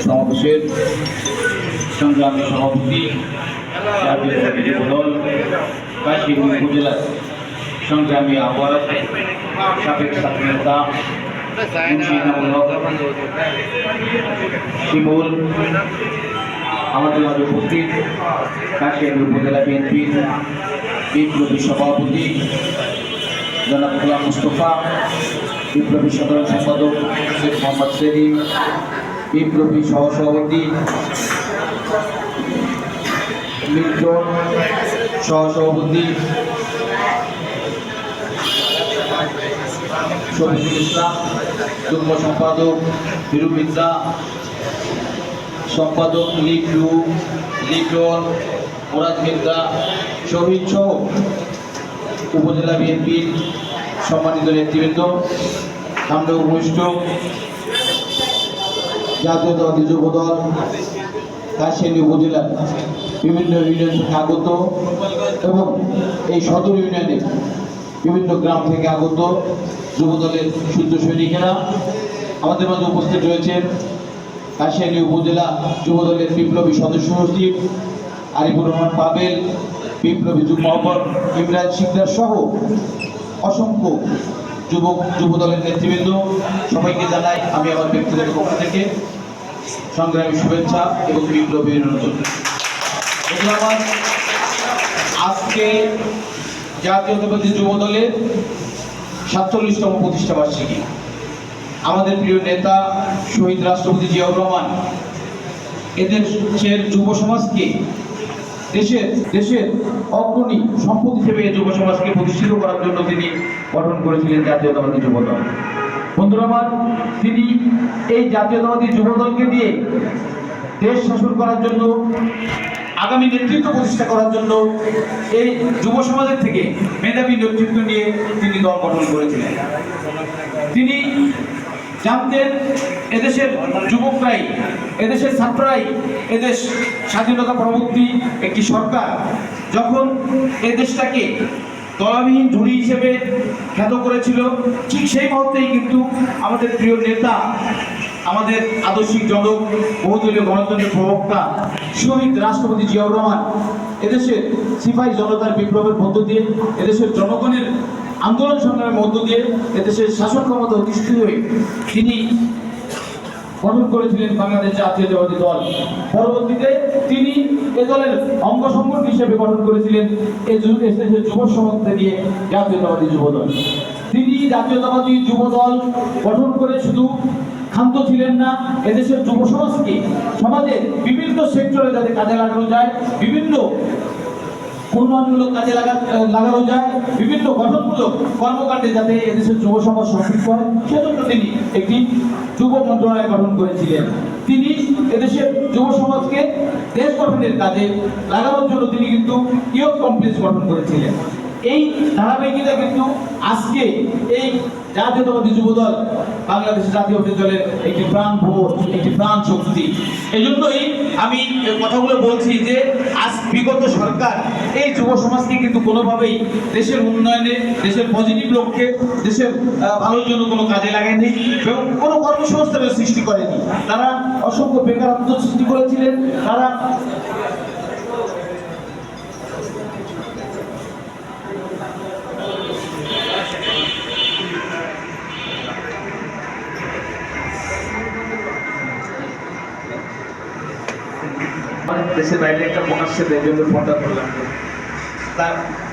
সমাবেশের সংগ্রামী সভাপতি জাতীয় যুবদল কাশীপুর উপজেলার সংগ্রামী আহ্বায়ক সাবেক ছাত্র নেতা শিমুল, আমাদের মাঝে উপস্থিত কাশীপুর উপজেলা বিএনপির বিপ্লবী সভাপতি জনাব গোলাম মুস্তফা, বিপ্লবী সাধারণ সম্পাদক শেখ মোহাম্মদ সেলিম, বিপ্লবী সহসভাপতি মিল্টন, সহসভাপতি শফিকুল ইসলাম, যুগ্ম সম্পাদক হিরুমিদ্দা, সম্পাদক লিটন, মুরাদ মিদ্দা, শহীদ সহ উপজেলা বিএনপির সম্মানিত নেতৃবৃন্দ, সামনে উপস্থিত জাতীয়তাবাদী যুবদল কাশিয়ানী উপজেলার বিভিন্ন ইউনিয়ন থেকে আগত এবং এই সদর ইউনিয়নের বিভিন্ন গ্রাম থেকে আগত যুবদলের শুদ্ধ সৈনিকেরা, আমাদের মাঝে উপস্থিত রয়েছেন কাশিয়ানী উপজেলা যুবদলের বিপ্লবী সদস্য সচিব আরিফুর রহমান পাবেল, বিপ্লবী যুগ্ম আহ্বায়ক ইমরান শিকদার সহ অসংখ্য যুবদলের নেতৃবৃন্দ, সবাইকে জানাই আমি আমার ব্যক্তিগত পক্ষ থেকে সংগ্রামী শুভেচ্ছা এবং বিপ্লবী অভিনন্দন। আজকে জাতীয়তাবাদী যুবদলের ৪৭তম প্রতিষ্ঠা বার্ষিকী। আমাদের প্রিয় নেতা শহীদ রাষ্ট্রপতি জিয়াউর রহমান এদেশের যুব সমাজকে দেশের অগ্রণী সম্পদ হিসেবে যুব সমাজকে প্রতিষ্ঠিত করার জন্য তিনি গঠন করেছিলেন জাতীয়তাবাদী যুবদল। বন্ধুরা আমার, তিনি এই জাতীয়তাবাদী যুবদলকে দিয়ে দেশ শাসন করার জন্য, আগামী নেতৃত্ব প্রতিষ্ঠা করার জন্য এই যুব সমাজের থেকে মেধাবী নেতৃত্ব নিয়ে তিনি দল গঠন করেছিলেন। তিনি জানতেন এদেশের যুবকরাই, এদেশের ছাত্ররাই এদেশ স্বাধীনতা পরবর্তী একটি সরকার যখন এদেশটাকে দলাবিহীন ঝুড়ি হিসেবে খ্যাত করেছিল, ঠিক সেই মুহূর্তেই কিন্তু আমাদের প্রিয় নেতা, আমাদের আদর্শিক জনক, বহুদলীয় গণতন্ত্রের প্রবক্তা শহীদ রাষ্ট্রপতি জিয়াউর রহমান এদেশের সিপাহী জনতার বিপ্লবের মধ্য দিয়ে, এদেশের জনগণের আন্দোলন সংগ্রামের মধ্য দিয়ে এদেশের শাসন ক্ষমতা অধিষ্ঠিত হয়ে তিনি গঠন করেছিলেন বাংলাদেশ জাতীয়তাবাদী দল। পরবর্তীতে তিনি এ দলের অঙ্গ সংগঠন হিসেবে গঠন করেছিলেন এদেশের যুব সমাজকে নিয়ে জাতীয়তাবাদী যুবদল। তিনি জাতীয়তাবাদী যুবদল গঠন করে শুধু ক্ষান্ত ছিলেন না, এদেশের যুব সমাজকে সমাজের বিভিন্ন সেক্টরে যাতে কাজে লাগানো যায়, বিভিন্ন উন্নয়নমূলক কাজে লাগানো যায়, বিভিন্ন গঠনমূলক কর্মকাণ্ডে যাতে এদেশের যুব সমাজ সম্পৃক্ত হয়, সেজন্য তিনি একটি যুব মন্ত্রণালয় গঠন করেছিলেন। তিনি এদেশের যুব সমাজকে দেশ গঠনের কাজে লাগানোর জন্য তিনি কিন্তু ইয়ুথ কমপ্লেক্স গঠন করেছিলেন। এই ধারাবাহিকতা কিন্তু আজকে এই জাতীয়তাবাদী যুবদল বাংলাদেশের জাতীয়তাবাদী দলের একটি প্রাণ ভোট, একটি প্রাণ শক্তি। এই জন্যই আমি কথাগুলো বলছি যে আজ বিগত সরকার এই যুব সমাজকে কিন্তু কোনোভাবেই দেশের উন্নয়নে, দেশের পজিটিভ লক্ষ্যে, দেশের ভালোর জন্য কোনো কাজে লাগায়নি এবং কোনো কর্মসংস্থানের সৃষ্টি করেনি। তারা অসংখ্য বেকারত্ব সৃষ্টি করেছিলেন। তারা দেশের বাইরে একটা প্রকাশ্যে দেয় জন্য ফোনটা করলাম। তা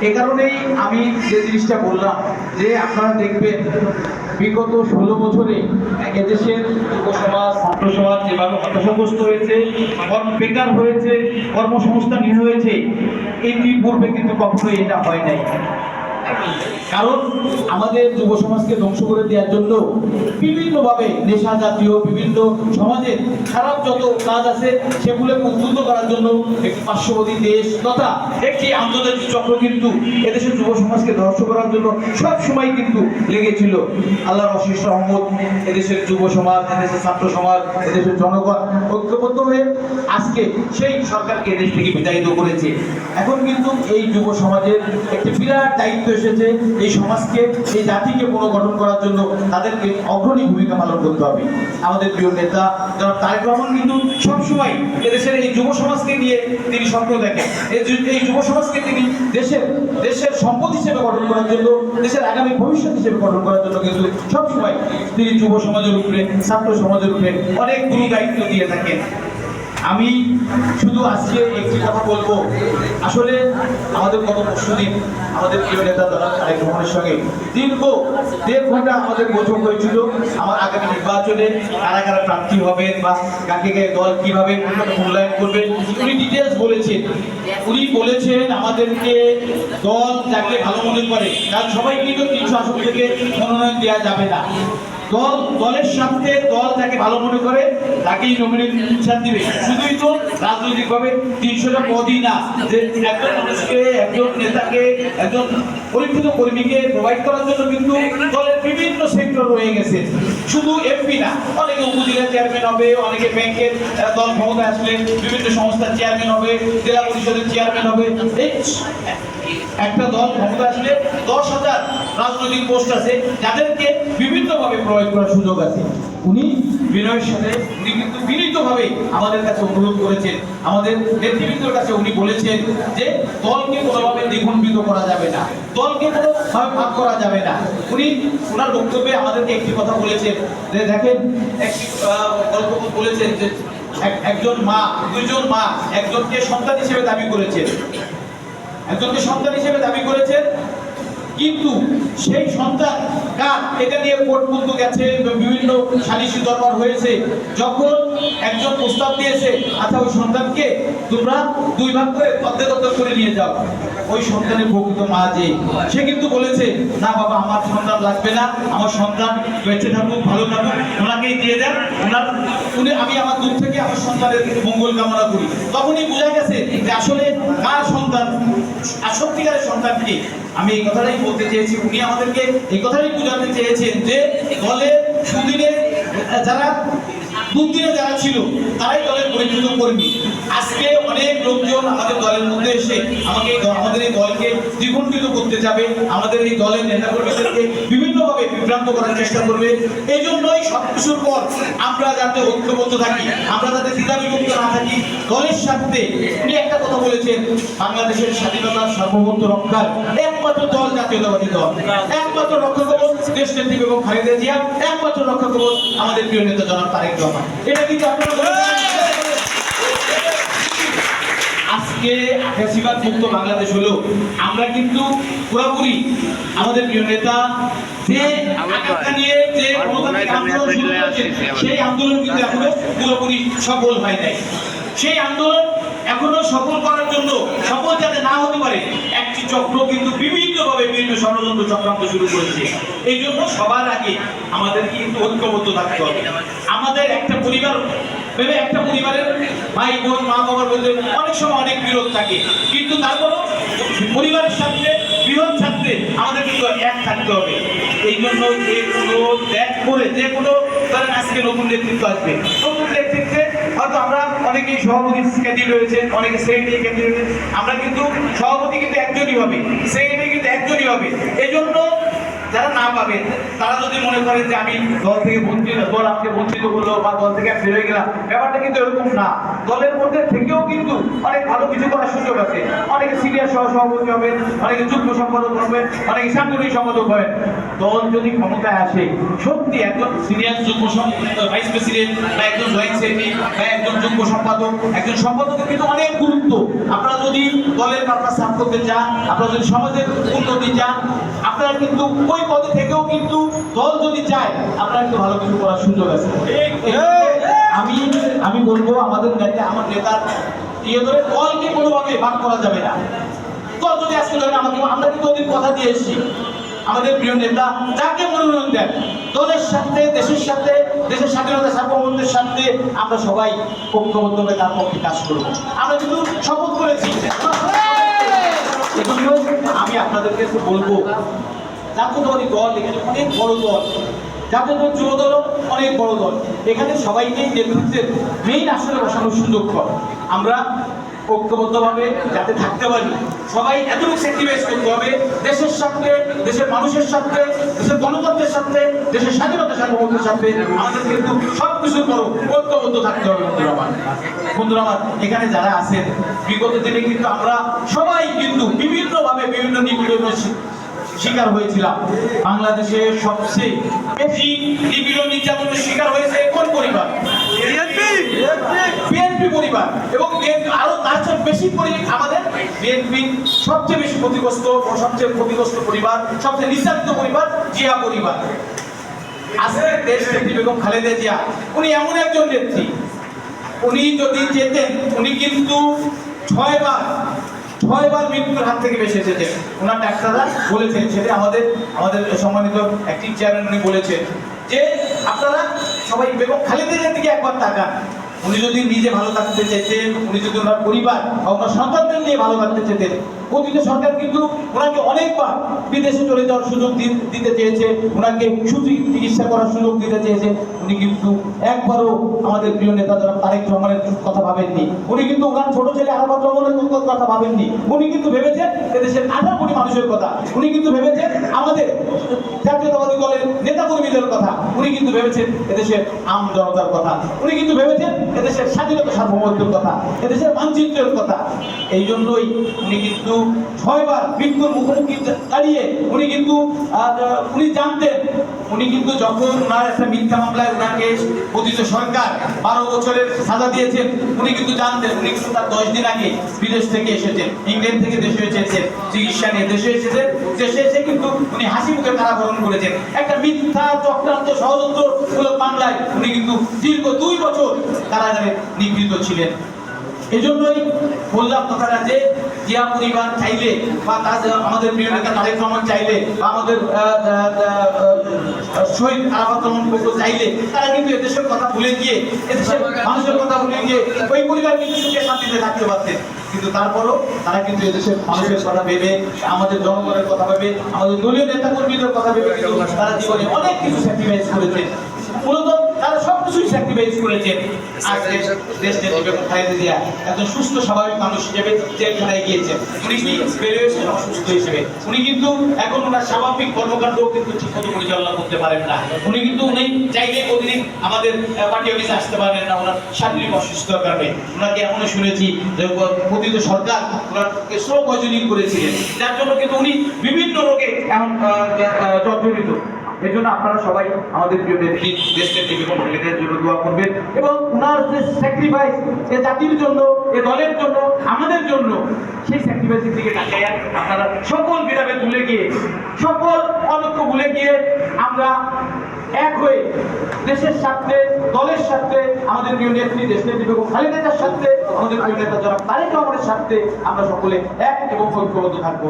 এ কারণেই আমি যে জিনিসটা বললাম যে আপনারা দেখবেন বিগত 16 বছরে এদেশের যুব সমাজ, ছাত্র সমাজ যেভাবে হতাশাগ্রস্ত হয়েছে, বেকার হয়েছে, কর্মসংস্থানহীন হয়েছে, এটি পূর্বে কিন্তু কখনোই এটা হয় নাই। কারণ আমাদের যুব সমাজকে ধ্বংস করে দেওয়ার জন্য বিভিন্নভাবে নেশা জাতীয় বিভিন্ন সমাজের খারাপ যত কাজ আছে সেগুলোকে উদ্বুদ্ধ করার জন্য একটি পার্শ্ববর্তী দেশ তথা একটি আন্তর্জাতিক চক্র কিন্তু এদেশের যুব সমাজকে ধ্বংস করার জন্য সব সময় কিন্তু লেগেছিল। আল্লাহর অশেষ রহমত, এদেশের যুব সমাজ, এদেশের ছাত্র সমাজ, এদেশের জনগণ ঐক্যবদ্ধ হয়ে আজকে সেই সরকারকে এদেশ থেকে বিতাড়িত করেছে। এখন কিন্তু এই যুব সমাজের একটি বিরাট দায়িত্ব এসেছে এই সমাজকে, এই জাতিকে পুনর্গঠন করার জন্য তাদেরকে অগ্রণী ভূমিকা পালন করতে হবে। আমাদের প্রিয় নেতা জনাব তারেক রহমান কিন্তু সবসময় এদেশের এই যুব সমাজকে নিয়ে তিনি স্বপ্ন দেখেন। এই যুব সমাজকে তিনি দেশের সম্পদ হিসেবে গঠন করার জন্য, দেশের আগামী ভবিষ্যৎ হিসেবে গঠন করার জন্য কিন্তু সবসময় তিনি যুব সমাজের উপরে, ছাত্র সমাজের উপরে অনেক গুরু দায়িত্ব দিয়ে থাকেন। আমি শুধু আজকে একটি কথা বলবো, আসলে আমাদের গত পরশুদিন আমাদের প্রিয় নেতা জনাব তারেক রহমানের সঙ্গে দীর্ঘ 1.5 ঘন্টা আমাদের বৈঠক হয়েছিল। আমার আগামী নির্বাচনে কারা কারা প্রার্থী হবেন বা কাকে দল কিভাবে মূল্যায়ন করবেন উনি ডিটেলস বলেছেন। উনি বলেছেন আমাদেরকে দল যাকে ভালো মনে করে, কারণ সবাই কিন্তু 300 আসন থেকে মনোনয়ন দেওয়া যাবে না। দলের সাথে দল যাকে ভালো মনে করে তাকেই নমিনেশন দিবে। শুধুই তো রাজনৈতিকভাবে 300টা পদই না, যে একজন মানুষকে, একজন নেতাকে, একজন পরিচিত কর্মীকে প্রোভাইড করার জন্য কিন্তু দলের বিভিন্ন সেক্টর রয়ে গেছে। শুধু এমপি না, অনেকে উপজেলা চেয়ারম্যান হবে, অনেকে ব্যাংকের দল ক্ষমতায় আসলে বিভিন্ন সংস্থার চেয়ারম্যান হবে, জেলা পরিষদের চেয়ারম্যান হবে। এই একটা দল ক্ষমতা আসলে 10,000 রাজনৈতিক পোস্ট আছে যাদেরকে বিভিন্নভাবে প্রয়োগ করার সুযোগ আছে। উনি বিনয়ের সাথে উনি কিন্তু বিনীতভাবে আমাদের কাছে অনুরোধ করেছেন, আমাদের নেতৃবৃন্দের কাছে উনি বলেছেন যে দলকে কোনোভাবে দ্বিগুণিত করা যাবে না, দলকে কোনোভাবে ভাগ করা যাবে না। উনি ওনার বক্তব্যে আমাদেরকে একটি কথা বলেছেন যে দেখেন, একটি গল্প বলেছেন যে একজন মা, দুইজন মা একজনকে সন্তান হিসেবে দাবি করেছেন, কিন্তু সেই সন্তান কার এটা নিয়ে কোর্ট পর্যন্ত গেছে, বিভিন্ন সালিশি দরবার হয়েছে। যখন একজন প্রস্তাব দিয়েছে, আচ্ছা ওই সন্তানকে তোমরা 2 ভাগ করে অর্ধেক করে নিয়ে যাও, ওই সন্তানের প্রকৃত মা যে সে কিন্তু বলেছে না বাবা আমার সন্তান লাগবে না, আমার সন্তান বেঁচে থাকুক, ভালো থাকুক, ওনাকেই দিয়ে দেন, আমি আমার দূর থেকে আমার সন্তানের মঙ্গল কামনা করি। তখনই বোঝা গেছে যে আসলে কার সন্তান, সত্যিকারের সন্তান কি। আমি এই কথাটাই বলতে চেয়েছি, উনি আমাদেরকে এই কথাটাই বোঝাতে চেয়েছেন যে দলের সুদিনে যারা দুদিনে যারা ছিল তারাই দলের পরিচিত কর্মী। আজকে অনেক লোকজন আমাদের দলের মধ্যে এসে আমাদের এই দলকে দ্বিগুণিত করতে যাবে, আমাদের এই দলের নেতাকর্মীদেরকে বিভিন্নভাবে বিভ্রান্ত করার চেষ্টা করবে। এই জন্যই সবকিছুর পর আমরা যাতে ঐক্যবদ্ধ থাকি, আমরা যাতে দ্বিধাবিভক্ত না থাকি, দলের সাথে উনি একটা কথা বলেছেন, বাংলাদেশের স্বাধীনতার সার্বভৌমত্ব রক্ষার একমাত্র দল জাতীয়তাবাদী দল, একমাত্র রক্ষা কবচ দেশনেত্রী বেগম খালেদা জিয়া, একমাত্র রক্ষা কবচ আমাদের প্রিয় নেতা জনাব তারেক রহমান। এটা কিন্তু আপনারা আজকে ফ্যাসিবাদ মুক্ত বাংলাদেশ হলো, আমরা কিন্তু পুরোপুরি আমাদের প্রিয় নেতা যে আকাঙ্ক্ষা নিয়ে যে গণতান্ত্রিক আন্দোলন শুরু করেছেন সেই আন্দোলন কিন্তু এখনো পুরোপুরি সফল হয় নাই। সেই আন্দোলন এখনো সফল করার জন্য, সফল যাতে না হতে পারে, একটি চক্র কিন্তু বিভিন্নভাবে বিভিন্ন ষড়যন্ত্র চক্রান্ত শুরু করেছে। এই জন্য সবার আগে আমাদের কিন্তু ঐক্যবদ্ধ থাকতে হবে। আমাদের একটা পরিবার ভেবে, একটা পরিবারের ভাই বোন মা বাবার মধ্যে অনেক সময় অনেক বিরোধ থাকে, কিন্তু তারপরও পরিবারের সাথে বৃহৎ থাকতে আমাদের কিন্তু এক থাকতে হবে। এই জন্য যে কোনো ধরেন আজকে নতুন নেতৃত্ব আসবে, নতুন নেতৃত্বে হয়তো আমরা অনেকেই সভাপতি ক্যান্ডিডেট রয়েছে, অনেকে সেক্রেটারি ক্যান্ডিডেট, আমরা কিন্তু সভাপতি কিন্তু একজনই হবে, সেক্রেটারি কিন্তু একজনই হবে। এই জন্য যারা না পাবেন তারা যদি মনে করেন যে আমি দল থেকে বঞ্চিত, দল আমাকে বঞ্চিত করলো বা দল থেকে আমি ফিরে গেলাম, ব্যাপারটা কিন্তু এরকম না। দলের মধ্যে থেকেও কিন্তু অনেক ভালো কিছু করার সুযোগ আছে। অনেকে সিনিয়র সভাপতি হবেন, অনেকে যুগ্ম সম্পাদক হবেন, অনেকে সাংগঠনিক সম্পাদক হবেন। দল যদি ক্ষমতায় আসে, সত্যি একজন সিনিয়র যুগ্ম ভাইস প্রেসিডেন্ট বা একজন জয়েন্ট সেক্রেটারি বা একজন যুগ্ম সম্পাদক, একজন সম্পাদকের কিন্তু অনেক গুরুত্ব। আপনারা যদি দলের পারপাস সার্ভ করতে চান, আপনারা যদি সমাজের উন্নতি চান, আপনারা কিন্তু ওই পদে থেকেও কিন্তু দল যদি চায় আপনারা কিন্তু ভালো কিছু করার সুযোগ আছে। আমি বলবো আমার নেতার ইয়ে ধরে দলকে কোনোভাবে ভাগ করা যাবে না। দল যদি আজকে ধরেন আমরা কিন্তু ওদিন কথা দিয়ে এসেছি, আমাদের প্রিয় নেতা যাকে মনোনয়ন দেন, দলের সাথে দেশের সাথে, দেশের স্বাধীনতা সার্বভৌমত্বের সাথে আমরা সবাই ঐক্যবদ্ধভাবে তার পক্ষে কাজ করবো। আমরা কিন্তু শপথ করেছি। এজন্য আমি আপনাদেরকে বলবো, জাতীয়তাবাদী দল এখানে অনেক বড় দল, জাতীয়তাবাদী যুব দল অনেক বড় দল, এখানে সবাইকেই নেতৃত্বের মেইন আসনে বসানোর সুযোগ পাবো। আমরা ঐক্যবদ্ধভাবে যাতে থাকতে পারি, সবাই এতটুকু স্যাক্রিফাইস করতে হবে দেশের স্বার্থে, দেশের মানুষের স্বার্থে, দেশের গণতন্ত্রের স্বার্থে, দেশের স্বাধীনতা সার্বভৌমত্বের স্বার্থে আমাদের কিন্তু সবকিছুর পর ঐক্যবদ্ধ থাকতে হবে। বন্ধুরা আমার এখানে যারা আছেন, বিগত দিনে কিন্তু আমরা সবাই কিন্তু বিভিন্নভাবে বিভিন্ন নিপীড়নের শিকার হয়েছিলাম। বাংলাদেশে সবচেয়ে বেশি নিপীড়ন নির্যাতনের শিকার হয়েছে কোন পরিবার? বিএনপি পরিবার। এবং আরো তার চেয়ে বেশি আমাদের বিএনপি সবচেয়ে বেশি ক্ষতিগ্রস্ত ও সবচেয়ে ক্ষতিগ্রস্ত পরিবার, সবচেয়ে নির্যাতিত পরিবার জিয়া পরিবার। আজকে দেশ নেত্রী বেগম খালেদা জিয়া উনি এমন একজন নেত্রী, উনি যদি যেতেন উনি কিন্তু ছয়বার মৃত্যুর হাত থেকে বেঁচে এসেছেন। ওনার ডাক্তাররা বলেছেন, সেটা আমাদের সম্মানিত অ্যাক্টিভ চেয়ারম্যান উনি বলেছেন যে আপনারা সবাই বেগম খালেদা জিয়ার দিকে একবার তাকান। উনি যদি নিজে ভালো থাকতে চাইতেন, উনি যদি ওনার পরিবার বা ওনার সন্তানদের নিয়ে ভালো থাকতে চাইতেন, অতীত সরকার কিন্তু ওনাকে অনেকবার বিদেশে চলে যাওয়ার সুযোগ দিতে চেয়েছে, ওনাকে চিকিৎসা করার সুযোগ দিতে চেয়েছে। উনি কিন্তু একবারও আমাদের প্রিয় নেতা যারা তারেক রহমানের কথা ভাবেননি। উনি কিন্তু ওনার ছোট ছেলে আরাফাত রহমানের কথা ভাবেননি। উনি কিন্তু ভেবেছেন এদেশের 18 কোটি মানুষের কথা। উনি কিন্তু ভেবেছেন আমাদের জাতীয়তাবাদী দলের নেতাকর্মীদের কথা। উনি কিন্তু ভেবেছেন এদেশের আম জনতার কথা। উনি কিন্তু ভেবেছেন এদেশের স্বাধীনতা সার্বভৌমত্বের কথা, এদেশের মানচিত্রের কথা। এই জন্যই উনি কিন্তু 6বার মৃত্যুর মুখোমুখি দাঁড়িয়ে উনি জানতেন, উনি কিন্তু যখন ওনার একটা মিথ্যা মামলায় ওনাকে অতীত সরকার 12 বছরের সাজা দিয়েছেন, উনি কিন্তু জানতেন। উনি কিন্তু তার 10 দিন আগে বিদেশ থেকে এসেছেন, ইংল্যান্ড থেকে দেশে এসেছেন, চিকিৎসা নিয়ে দেশে এসেছেন। দেশে এসে কিন্তু উনি হাসি মুখে কারাবরণ করেছেন। একটা মিথ্যা চক্রান্ত ষড়যন্ত্রমূলক মামলায় উনি কিন্তু দীর্ঘ 2 বছর কারাগারে নিগৃহীত ছিলেন। এজন্যই বললাম কথাটা যে জিয়া পরিবার চাইলে বা আমাদের প্রিয় নেতা তারেক রহমান চাইলে বা আমাদের শহীদ আরাফাত রহমান চাইলে তারা কিন্তু এদেশের কথা ভুলে গিয়ে, এদেশের মানুষের কথা ভুলে গিয়ে ওই পরিবার কিন্তু সুখে শান্তিতে থাকতে পারতেন। কিন্তু তারপরও তারা কিন্তু এদেশের মানুষের কথা ভেবে, আমাদের জনগণের কথা ভেবে, আমাদের দলীয় নেতা কর্মীদের কথা ভেবে কিন্তু তারা জীবনে অনেক কিছু স্যাক্রিফাইস করেছে। মূলত তারা সবকিছুই স্যাক্রিফাইস করেছেন। আজকে দেশ নেত্রী বেগম খালেদা জিয়া একজন সুস্থ স্বাভাবিক মানুষ হিসেবে জেলখানায় গিয়েছেন। উনি কি বেরিয়েছেন অসুস্থ হিসেবে? উনি কিন্তু এখন ওনার স্বাভাবিক কর্মকাণ্ডও কিন্তু ঠিকমতো পরিচালনা করতে পারেন না। উনি চাইলে প্রতিদিন আমাদের পার্টি অফিসে আসতে পারেন না, ওনার শারীরিক অসুস্থতার কারণে। ওনাকে এমনও শুনেছি যে অতীত সরকার ওনাকে স্লো পয়জনিং করেছিলেন, যার জন্য কিন্তু উনি বিভিন্ন রোগে এখন জর্জরিত। এই জন্য আপনারা সবাই আমাদের প্রিয় নেত্রী দেশ নেত্রী বেগম খালেদা জিয়ার জন্য দোয়া করবেন এবং ওনার যে স্যাক্রিফাইস এ জাতির জন্য, এ দলের জন্য, আমাদের জন্য, সেই স্যাক্রিফাইসের দিকে তাকিয়ে আপনারা সকল বিরামে ভুলে গিয়ে, সকল অনৈক্য ভুলে গিয়ে আমরা এক হয়ে দেশের স্বার্থে, দলের স্বার্থে, আমাদের প্রিয় নেত্রী দেশ নেত্রী বেগম খালেদা জিয়ার স্বার্থে, আমাদের প্রিয় নেতা যারা তারেক রহমানের স্বার্থে আমরা সকলে এক এবং ঐক্যবদ্ধ থাকবো।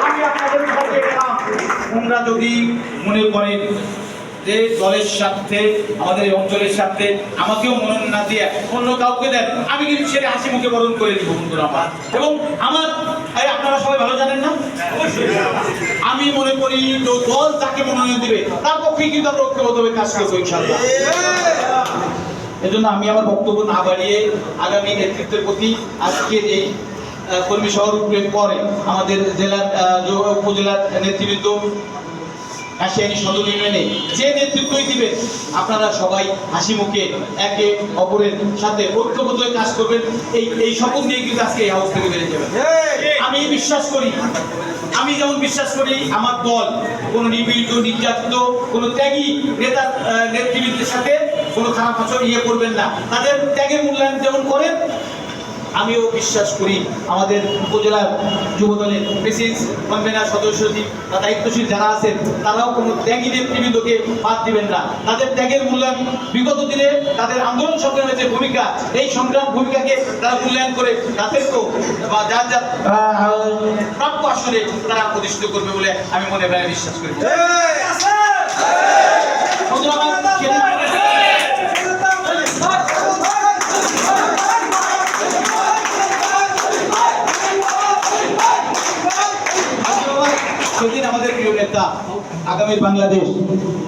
আমি আপনাদের সাথে তোমরা যদি মনে করেন যে দলের স্বার্থে, আমাদের অঞ্চলের স্বার্থে আমাকেও মনোনয়ন না দিয়ে অন্য কাউকে দেন, আমি কিন্তু সেটা হাসি মুখে বরণ করে দিব বন্ধুরা আমার। এবং আমার আপনারা সবাই ভালো জানেন না, আমি মনে করি দল যাকে মনোনয়ন দিবে তার পক্ষেই কিন্তু আমরা ঐক্যবদ্ধভাবে কাজ করবো ইনশাআল্লাহ। এজন্য আমি আমার বক্তব্য না বাড়িয়ে আগামী নেতৃত্বের প্রতি আজকে এই কর্মী সভার পরে আমাদের জেলার উপজেলার নেতৃবৃন্দ, কাশিয়ানী সদর ইউনিয়নে যে নেতৃত্বই দিবে আপনারা সবাই হাসি মুখে একে অপরের সাথে ঐক্যবদ্ধ কাজ করবেন। এই শপথ নিয়ে কিন্তু আজকে এই হাউস থেকে বেরিয়ে যাবেন। আমি বিশ্বাস করি, আমি যেমন বিশ্বাস করি আমার দল কোনো নিপীড়িত, নির্যাতিত, কোনো ত্যাগী নেতৃবৃন্দের সাথে কোনো খারাপ আচরণ করবেন না। তাদের ত্যাগের মূল্যায়ন যেমন করেন, আমিও বিশ্বাস করি আমাদের উপজেলার যুবদলের প্রেসিডেন্ট, কনভেনার, সদস্য বা দায়িত্বশীল যারা আছেন তারাও কোনো ত্যাগী নেতৃবৃন্দকে বাদ দিবেন না। তাদের ত্যাগের মূল্যায়ন, বিগত দিনে তাদের আন্দোলন সংগ্রামের যে ভূমিকা, এই সংগ্রাম ভূমিকাকে তারা মূল্যায়ন করে তাদেরকেও বা যার যার প্রাপ্য আসনে তারা প্রতিষ্ঠিত করবে বলে আমি মনে প্রায় বিশ্বাস করি। সেদিন আমাদের প্রিয় নেতা আগামী বাংলাদেশ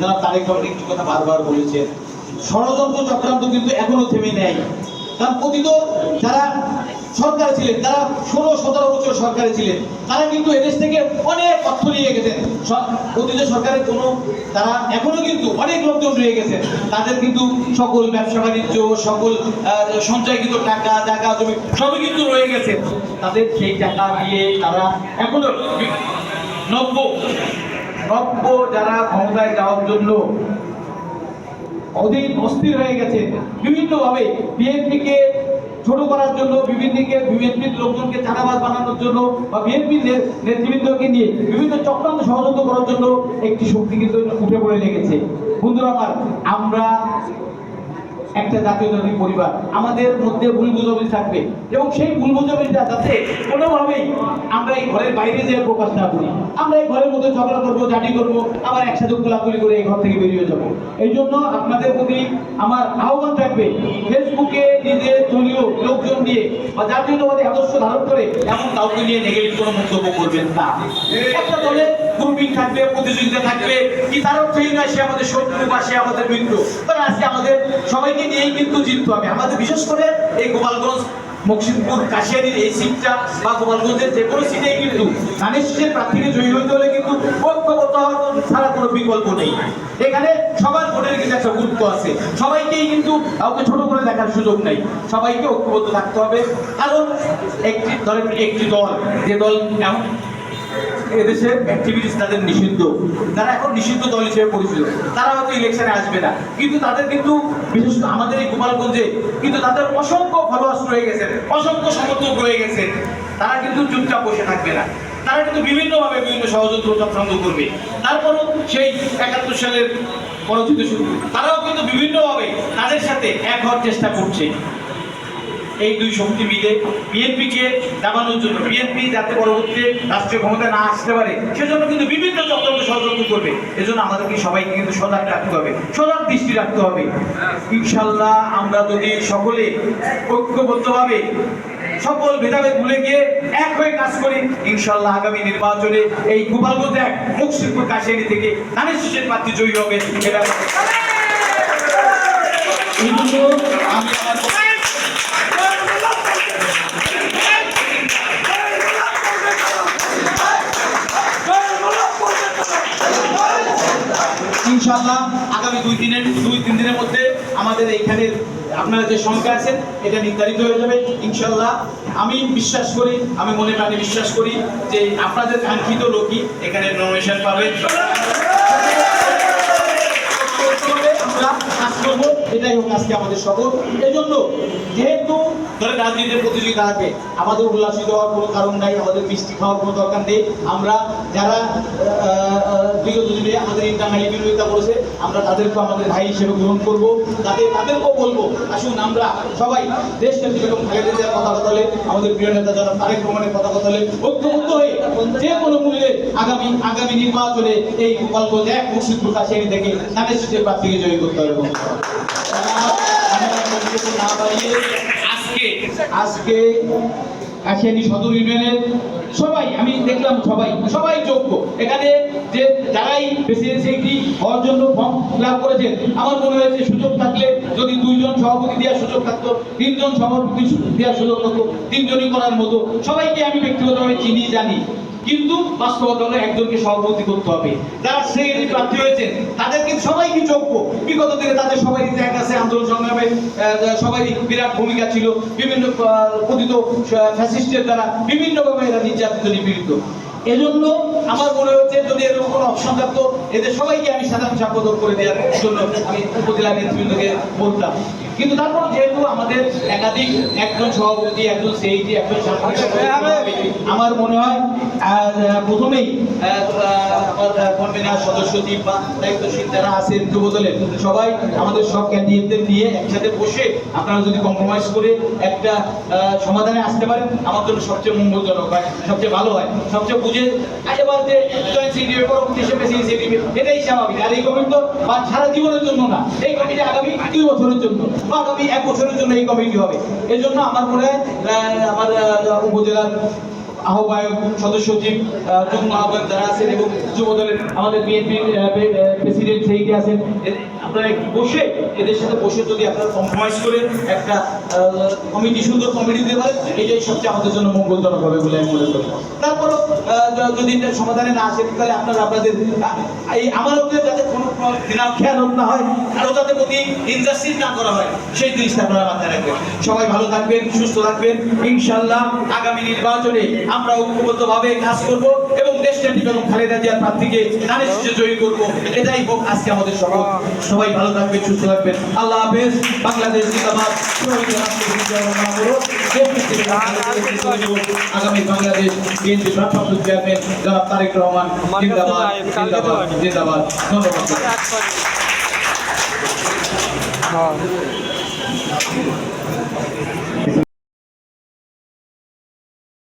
যারা তারেক রহমান একটি কথা বারবার বলেছেন, ষড়যন্ত্র চক্রান্ত কিন্তু এখনো থেমে নেই। কারণ অতীত যারা সরকার ছিলেন, তারা 16-17 বছর সরকারে ছিলেন, তারা কিন্তু এদেশ থেকে অনেক অর্থ নিয়ে গেছেন। অতীত সরকারের কোনো তারা এখনো কিন্তু অনেক লোকজন রয়ে গেছেন, তাদের কিন্তু সকল ব্যবসা বাণিজ্য, সকল সঞ্চয়কৃত টাকা, জায়গা জমি সবই কিন্তু রয়ে গেছে। তাদের সেই টাকা দিয়ে তারা এখনো নব্য যারা ক্ষমতায় যাওয়ার জন্য অধীর অস্থির হয়ে গেছে, বিভিন্নভাবে বিএনপিকে ছোট করার জন্য, বিএনপির লোকজনকে চাঁদাবাজ বানানোর জন্য বা বিএনপির নেতৃবৃন্দকে নিয়ে বিভিন্ন চক্রান্ত ষড়যন্ত্র করার জন্য একটি শক্তি কিন্তু উঠে পড়ে লেগেছে। বন্ধুরা আমার, আমরা একটা জাতীয়তাবাদী পরিবার, আমাদের মধ্যে ভুল বোঝাবুঝি থাকবে এবং সেই ভুল বোঝাবুঝিটা যাতে কোনোভাবেই আমরা এই ঘরের বাইরে যেয়ে প্রকাশ না করি। আমরা এই ঘরের মধ্যে ঝগড়া করবো, জাতি করবো, আবার একসাথে গোলাগুলি করে এই ঘর থেকে বেরিয়ে যাবো। এই জন্য আপনাদের প্রতি আমার আহ্বান থাকবে, ফেসবুকে নিজের দলীয় লোকজন নিয়ে বা জাতীয়তাবাদী আদর্শ ধারণ করে এমন কাউকে নিয়ে নেগেটিভ কোনো মন্তব্য করবেন না। একটা দলের গ্রুপিং থাকবে, প্রতিযোগিতা থাকবে, কি তার অর্থই নয় সে আমাদের শত্রু বা সে আমাদের মিত্র। কারণ আজকে আমাদের সবাইকে নিয়েই কিন্তু জিততে হবে। আমাদের বিশেষ করে এই গোপালগঞ্জ, মকসিদপুর, কাশিয়ানীর এই সিটটা বা গোপালগঞ্জের যে কোনো সিটেই কিন্তু ধানের শীষের প্রার্থীকে জয়ী হইতে হলে কিন্তু ঐক্যবদ্ধ হওয়ার ছাড়া কোনো বিকল্প নেই। এখানে সবার ভোটের কিন্তু একটা গুরুত্ব আছে, সবাইকেই কিন্তু কাউকে ছোট করে দেখার সুযোগ নেই, সবাইকে ঐক্যবদ্ধ থাকতে হবে। কারণ একটি দল, যে দল এমন এদেশের অ্যাক্টিভিটিস তাদের নিষিদ্ধ, তারা এখন নিষিদ্ধ দল হিসেবে পরিচিত, তারা হয়তো ইলেকশনে আসবে না, কিন্তু তাদের কিন্তু বিশেষ করে আমাদের এই গোপালগঞ্জে কিন্তু তাদের অসংখ্য ফলোয়ার্স রয়ে গেছে, অসংখ্য সমর্থক রয়ে গেছে। তারা কিন্তু চুপচাপ বসে থাকবে না, তারা কিন্তু বিভিন্নভাবে বিভিন্ন ষড়যন্ত্র চক্রান্ত করবে। তারপরও সেই 71 সালের পরবর্তী শুরু, তারাও কিন্তু বিভিন্নভাবে তাদের সাথে এক হওয়ার চেষ্টা করছে। এই দুই শক্তি মিলে বিএনপিকে দাবানোর জন্য, বিএনপি যাতে পরবর্তী রাষ্ট্রীয় ক্ষমতা না আসতে পারে সেজন্য কিন্তু বিভিন্ন চক্রান্ত ষড়যন্ত্র করবে। এজন্য আমাদেরকে সবাইকে কিন্তু সজাগ রাখতে হবে, সজাগ দৃষ্টি রাখতে হবে। ইনশাল্লাহ আমরা যদি সকলে ঐক্যবদ্ধভাবে সকল ভেদাভেদ ভুলে গিয়ে এক হয়ে কাজ করি, ইনশাল্লাহ আগামী নির্বাচনে এই গোপালগঞ্জ এক, মকসিদপুর, কাশিয়ানী থেকে ধানের শীষের প্রার্থী জয়ী হবে। এটা আমি ইনশাআল্লাহ আগামী 2-3 দিনের মধ্যে আমাদের এইখানে আপনারা যে সংখ্যা আছেন এটা নির্ধারিত হয়ে যাবে ইনশাআল্লাহ। আমি বিশ্বাস করি, আমি মনে প্রাণে বিশ্বাস করি যে আপনাদের কাঙ্ক্ষিত লোকই এখানে নমিনেশন পাবে। এটাই হোক আজকে আমাদের শপথ। এই জন্য যেহেতু ধরে রাজনীতির প্রতিযোগিতা থাকবে, আমাদের উল্লাসিত হওয়ার কোনো কারণ নাই, আমাদের মিষ্টি খাওয়ার কোনো দরকার নেই। আমরা যারা বিগত দিনে আমাদের ইন্টারনালি বিরোধিতা করেছে, আমরা তাদেরকে আমাদের ভাই হিসেবে গ্রহণ করবো, তাদেরকেও বলবো আসুন আমরা সবাই দেশ নেত্রী বেগম খালেদা জিয়ার কথা বলে, আমাদের প্রিয় নেতা যারা তারেক রহমানের কথা বলে ঐক্যবদ্ধ হয়ে যে কোনো মূল্যে আগামী নির্বাচনে এই গোপালগঞ্জ এক, মকসিদপুর, কাশিয়ানী থেকে ধানের শীষের প্রার্থীকে জয়ী করতে হবে। আজকে কাশিয়ানী সদর ইউনিয়নের সবাই, আমি দেখলাম সবাই যোগ্য। এখানে যে যারাই প্রেসিডেন্সি হওয়ার জন্য ফর্ম ফিল আপ করেছেন, আমার মনে হয়েছে সুযোগ থাকলে যদি 2 জন সভাপতি দেওয়ার সুযোগ থাকতো, 3 জন সভাপতি দেওয়ার সুযোগ থাকতো, 3 জনই করার মতো। সবাইকে আমি ব্যক্তিগতভাবে চিনি, জানি, কিন্তু বাস্তবতা হলো একজনকে সভাপতি করতে হবে। যারা সেক্রেটারি প্রার্থী হয়েছেন তাদের কিন্তু সবাই কি যোগ্য, বিগত দিনে তাদের সবাই ত্যাগ আছে, আন্দোলন সংগ্রামে সবাই বিরাট ভূমিকা ছিল, বিভিন্ন কথিত ফ্যাসিস্টের দ্বারা বিভিন্নভাবে এরা নির্যাতিত, নিপীড়িত। এজন্য আমার মনে হচ্ছে যদি এরকম কোনো অপশন থাকতো, এদের সবাইকে আমি সাধারণ সম্পাদক করে দেওয়ার জন্য আমি উপজেলা নেতৃবৃন্দকে বলতাম। কিন্তু তারপর যেহেতু আমাদের একাধিক, একজন সভাপতি, একজন সেক্রেটারি, একজন আমার মনে হয় প্রথমেই কনভেনার, সদস্যদ্বীপ বা দায়িত্বশীল যারা আছেন যুবদলের সবাই আমাদের সব ক্যান্ডিডেটদের নিয়ে একসাথে বসে আপনারা যদি কম্প্রোমাইজ করে একটা সমাধানে আসতে পারেন, আমার জন্য সবচেয়ে মঙ্গলজনক হয়, সবচেয়ে ভালো হয়, সবচেয়ে বুঝে এবার যে জয়েন্ট সেক্রেটারি পরবর্তী হিসেবে সেক্রেটারি, এটাই স্বাভাবিক। আর এই কমিটি তো সারা জীবনের জন্য না, এই কমিটি আগামী 2 বছরের জন্য বা আগামী 1 বছরের জন্য এই কমিটি হবে। এই জন্য আমার মনে হয় আমার উপজেলার আহ্বায়ক, সদস্য সচিব, যুগ্ম আহ্বায়ক যারা আছেন এবং যুবদলের আমাদের বিএনপির প্রেসিডেন্ট সেইটি আছেন, আপনারা একটু বসে এদের সাথে বসে যদি আপনারা কম্প্রোমাইজ করে একটা কমিটি, সুন্দর কমিটি দিতে পারেন, এটাই সবচেয়ে আমাদের জন্য মঙ্গলজনক হবে বলে আমি মনে করি। তারপরও যদি এটা সমাধানে না আসে তাহলে আপনারা আপনাদের এই আমার ওদের যাতে কোনো খেয়ানত না হয়, আরও তাদের প্রতি ইনজাস্টিস না করা হয়, সেই জিনিসটা আপনারা মাথায় রাখবেন। সবাই ভালো থাকবেন, সুস্থ থাকবেন। ইনশাআল্লাহ আগামী নির্বাচনে আমরা ঐক্যবদ্ধভাবে কাজ করব এবং দেশটাকে এবং খালেদা জিয়ার প্রার্থীকে ধানে শীষে জয়ী করব। এটাই হোক আজকে আমাদের শপথ। সবাই ভালো থাকবেন, সুস্থ থাকবেন। আল্লাহ হাফেজ। বাংলাদেশ জিন্দাবাদ। আগামী বাংলাদেশ বিএনপি ভারপ্রাপ্ত চেয়ারম্যান জনাব তারেক রহমান জিন্দাবাদ, জিন্দাবাদ, জিন্দাবাদ। ধন্যবাদ।